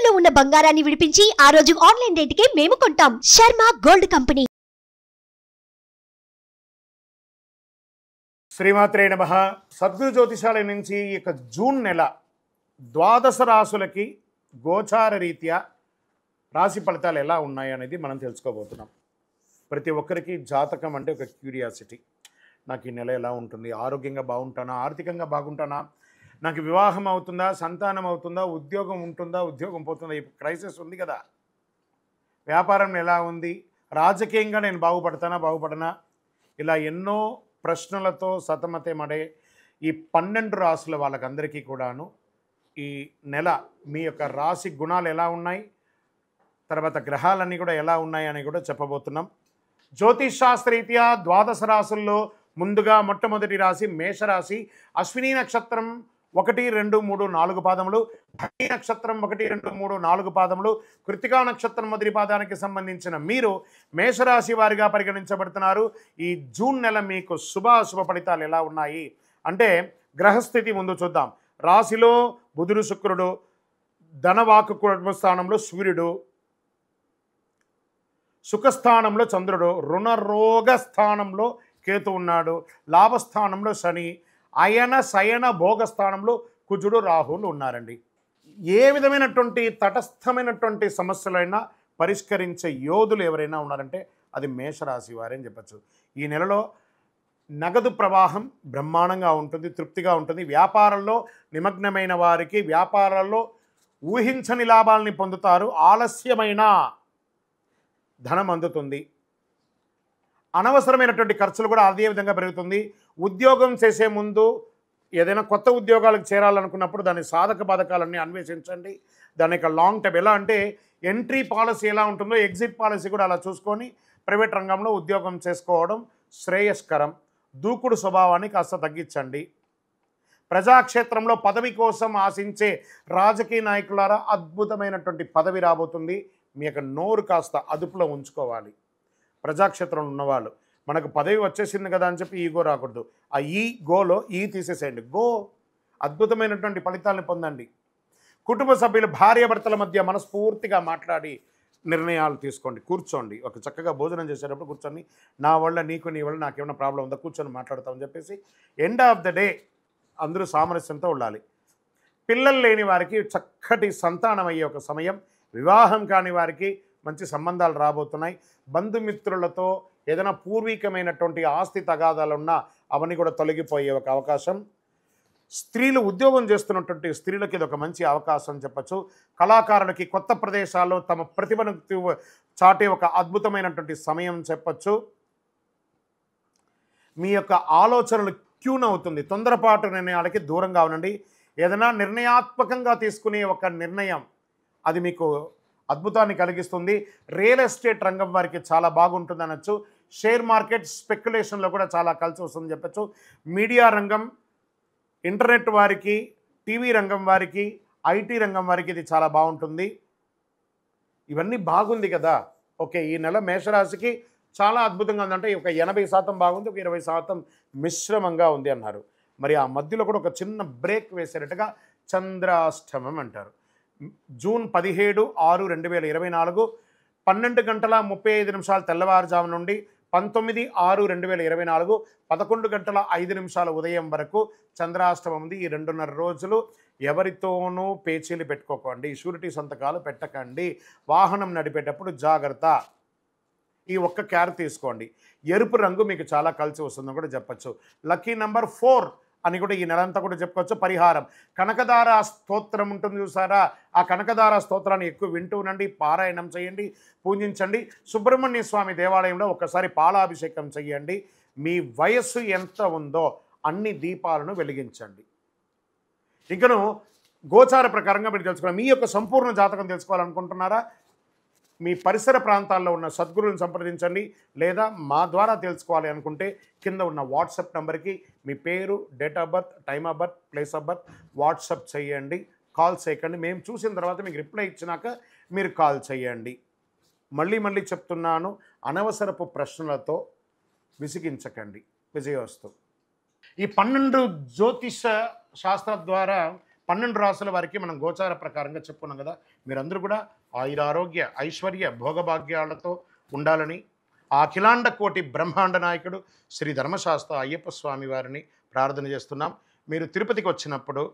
తాకట్టులో ఉన్న బంగారాన్ని విడిపించి ఆ రోజు ఆన్లైన్ రేటుకే మేము కొంటాం. Sharma gold company. శ్రీమాత్రే నమః. సద్గురు జ్యోతిషాలయం నుంచి ఈ జూన్ నెల ద్వాదశ రాశులకి గోచార రీత్యా రాశి ఫలితాలు ఎలా ఉన్నాయి అనేది మనం తెలుసుకోబోతున్నాం. ప్రతి ఒక్కరికి జాతకం అంటే ఒక క్యూరియాసిటీ. నాకు ఈ నెల ఎలా ఉంటుంది, ఆరోగ్యంగా బాగుంటానా, ఆర్థికంగా బాగుంటానా, నాకు వివాహం అవుతుందా, సంతానం అవుతుందా, ఉద్యోగం ఉంటుందా, ఉద్యోగం పోతుందా, ఈ క్రైసిస్ ఉంది కదా, వ్యాపారం ఎలా ఉంది, రాజకీయంగా నేను బాగుపడనా, ఇలా ఎన్నో ప్రశ్నలతో సతమతమడే ఈ 12 రాశుల వాళ్ళకందరికీ కూడాను ఈ నెల మీ యొక్క రాశి గుణాలు ఎలా ఉన్నాయి, తర్వాత గ్రహాలన్నీ కూడా ఎలా ఉన్నాయి అని కూడా చెప్పబోతున్నాం. జ్యోతిష్ శాస్త్రరీత్యా ద్వాదశ రాశుల్లో ముందుగా మొట్టమొదటి రాశి మేషరాశి. అశ్విని నక్షత్రం 1, 2, 3, 4 పాదములు, భరణి నక్షత్రం 1, 2, 3, 4 పాదములు, కృత్తికా నక్షత్రం మొదటి పాదానికి సంబంధించిన మీరు మేషరాశి వారిగా పరిగణించబడుతున్నారు. ఈ జూన్ నెల మీకు శుభాశుభ ఫలితాలు ఎలా ఉన్నాయి అంటే గ్రహస్థితి ముందు చూద్దాం. రాశిలో బుధుడు, శుక్రుడు, ధనవాకు కుటుంబ స్థానంలో సూర్యుడు, సుఖస్థానంలో చంద్రుడు, రుణరోగ స్థానంలో కేతు ఉన్నాడు, లాభస్థానంలో శని, అయన శయన భోగస్థానంలో కుజుడు, రాహువులు ఉన్నారండి. ఏ విధమైనటువంటి తటస్థమైనటువంటి సమస్యలైనా పరిష్కరించే యోధులు ఎవరైనా ఉన్నారంటే అది మేషరాశి వారని చెప్పచ్చు. ఈ నెలలో నగదు ప్రవాహం బ్రహ్మాండంగా ఉంటుంది, తృప్తిగా ఉంటుంది. వ్యాపారంలో నిమగ్నమైన వారికి వ్యాపారాల్లో ఊహించని లాభాలని పొందుతారు. ఆలస్యమైన ధనం అందుతుంది. అనవసరమైనటువంటి ఖర్చులు కూడా అదే విధంగా పెరుగుతుంది. ఉద్యోగం చేసే ముందు ఏదైనా కొత్త ఉద్యోగాలకు చేరాలనుకున్నప్పుడు దాని సాధక బాధకాలన్నీ అన్వేషించండి. దాని యొక్క లాంగ్ టర్మ్ ఎలా అంటే ఎంట్రీ పాలసీ ఎలా ఉంటుందో ఎగ్జిట్ పాలసీ కూడా అలా చూసుకొని ప్రైవేట్ రంగంలో ఉద్యోగం చేసుకోవడం శ్రేయస్కరం. దూకుడు స్వభావాన్ని కాస్త తగ్గించండి. ప్రజాక్షేత్రంలో పదవి కోసం ఆశించే రాజకీయ నాయకులారా అద్భుతమైనటువంటి పదవి రాబోతుంది. మీ యొక్క నోరు కాస్త అదుపులో ఉంచుకోవాలి. ప్రజాక్షేత్రంలో ఉన్నవాళ్ళు మనకు పదవి వచ్చేసింది కదా అని చెప్పి ఈగో రాకూడదు. ఆ గోలో తీసేసేయండి. అద్భుతమైనటువంటి ఫలితాలను పొందండి. కుటుంబ సభ్యులు భార్యాభర్తల మధ్య మనస్ఫూర్తిగా మాట్లాడి నిర్ణయాలు తీసుకోండి. కూర్చోండి, ఒక చక్కగా భోజనం చేసేటప్పుడు కూర్చొని నా వల్ల నీకు, నీ వల్ల నాకేమైనా ప్రాబ్లం ఉందా, కూర్చొని మాట్లాడతామని చెప్పేసి ఎండ్ ఆఫ్ ద డే అందరూ సామరస్యంతో ఉండాలి. పిల్లలు లేని వారికి చక్కటి సంతానం అయ్యే ఒక సమయం. వివాహం కాని వారికి మంచి సంబంధాలు రాబోతున్నాయి. బంధుమిత్రులతో ఏదైనా పూర్వీకమైనటువంటి ఆస్తి తగాదాలున్నా అవన్నీ కూడా తొలగిపోయే ఒక అవకాశం. స్త్రీలు ఉద్యోగం చేస్తున్నటువంటి స్త్రీలకి ఇది ఒక మంచి అవకాశం చెప్పచ్చు. కళాకారులకి కొత్త ప్రదేశాల్లో తమ ప్రతిభను చాటే ఒక అద్భుతమైనటువంటి సమయం చెప్పచ్చు. మీ యొక్క ఆలోచనలు ట్యూన్ అవుతుంది. తొందరపాటు నిర్ణయాలకి దూరంగా ఉండండి. ఏదైనా నిర్ణయాత్మకంగా తీసుకునే ఒక నిర్ణయం అది మీకు అద్భుతాన్ని కలిగిస్తుంది. రియల్ ఎస్టేట్ రంగం వారికి చాలా బాగుంటుంది అనొచ్చు. షేర్ మార్కెట్ స్పెక్యులేషన్లో కూడా చాలా కలిసి వస్తుందని చెప్పచ్చు. మీడియా రంగం, ఇంటర్నెట్ వారికి, టీవీ రంగం వారికి, ఐటీ రంగం వారికి ఇది చాలా బాగుంటుంది. ఇవన్నీ బాగుంది కదా. ఓకే, ఈ నెల మేషరాశికి చాలా అద్భుతంగా ఉందంటే ఒక 80% బాగుంది, ఒక 20% మిశ్రమంగా ఉంది అన్నారు. మరి ఆ మధ్యలో కూడా ఒక చిన్న బ్రేక్ వేసేటట్టుగా చంద్రాష్టమం అంటారు. జూన్ 17, 6, 2024 12:35 తెల్లవారుజాము నుండి 19, 6, 2024 11:05 ఉదయం వరకు చంద్రాష్టమం ఉంది. ఈ 2.5 రోజులు ఎవరితోనూ పేచీలు పెట్టుకోకండి, షూరిటీ సంతకాలు పెట్టకండి, వాహనం నడిపేటప్పుడు జాగ్రత్త. ఈ ఒక్క కేర్ తీసుకోండి. ఎరుపు రంగు మీకు చాలా కలిసి వస్తుందని కూడా చెప్పచ్చు. లక్కీ నెంబర్ 4 అని కూడా ఈ నెలంతా కూడా చెప్పుకోవచ్చు. పరిహారం కనకదార స్తోత్రం ఉంటుంది చూసారా, ఆ కనకదార స్తోత్రాన్ని ఎక్కువ వింటూ ఉండండి, పారాయణం చేయండి, పూజించండి. సుబ్రహ్మణ్య స్వామి దేవాలయంలో ఒకసారి పాలాభిషేకం చేయండి. మీ వయస్సు ఎంత ఉందో అన్ని దీపాలను వెలిగించండి. ఇంకను గోచార ప్రకారంగా మీరు తెలుసుకోవాలి. మీ యొక్క సంపూర్ణ జాతకం తెలుసుకోవాలనుకుంటున్నారా, మీ పరిసర ప్రాంతాల్లో ఉన్న సద్గురువులను సంప్రదించండి. లేదా మా ద్వారా తెలుసుకోవాలి అనుకుంటే కింద ఉన్న వాట్సాప్ నెంబర్కి మీ పేరు, date of birth, time of birth, place of birth WhatsApp చేయండి. కాల్ చేయకండి. మేము చూసిన తర్వాత మీకు రిప్లై ఇచ్చినాక మీరు కాల్ చేయండి. మళ్ళీ చెప్తున్నాను, అనవసరపు ప్రశ్నలతో విసిగించకండి. విజయోస్తు. ఈ 12 జ్యోతిష శాస్త్రం ద్వారా 12 రాసుల వారికి మనం గోచార ప్రకారంగా చెప్పుకున్నాం కదా. మీరందరూ కూడా ఆయురారోగ్య ఐశ్వర్య భోగభాగ్యాలతో ఉండాలని ఆ అఖిలాండ కోటి బ్రహ్మాండ నాయకుడు శ్రీ ధర్మశాస్త్ర అయ్యప్ప స్వామి వారిని ప్రార్థన చేస్తున్నాం. మీరు తిరుపతికి వచ్చినప్పుడు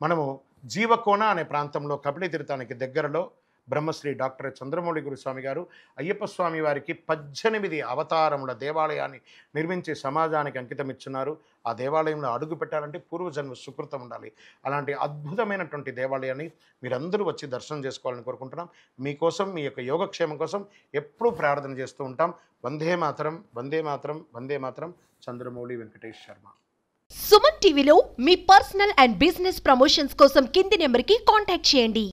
మనము జీవకోన అనే ప్రాంతంలో కపిలి తీర్థానికి దగ్గరలో బ్రహ్మశ్రీ డాక్టర్ చంద్రమౌళి గురుస్వామి గారు అయ్యప్ప స్వామి వారికి 18 అవతారముల దేవాలయాన్ని నిర్మించి సమాజానికి అంకితం ఇచ్చున్నారు. ఆ దేవాలయంలో అడుగు పెట్టాలంటే పూర్వజన్మ సుకృతం ఉండాలి. అలాంటి అద్భుతమైనటువంటి దేవాలయాన్ని మీరందరూ వచ్చి దర్శనం చేసుకోవాలని కోరుకుంటున్నాం. మీకోసం మీ యొక్క యోగక్షేమం కోసం ఎప్పుడూ ప్రార్థన చేస్తూ ఉంటాం. వందే మాతరం, వందే మాతరం, వందే మాతరం. చంద్రమౌళి వెంకటేష్ శర్మ. సుమన్ టీవీలో మీ పర్సనల్ అండ్ బిజినెస్ ప్రమోషన్స్ కోసం కింది నెంబర్కి కాంటాక్ట్ చేయండి.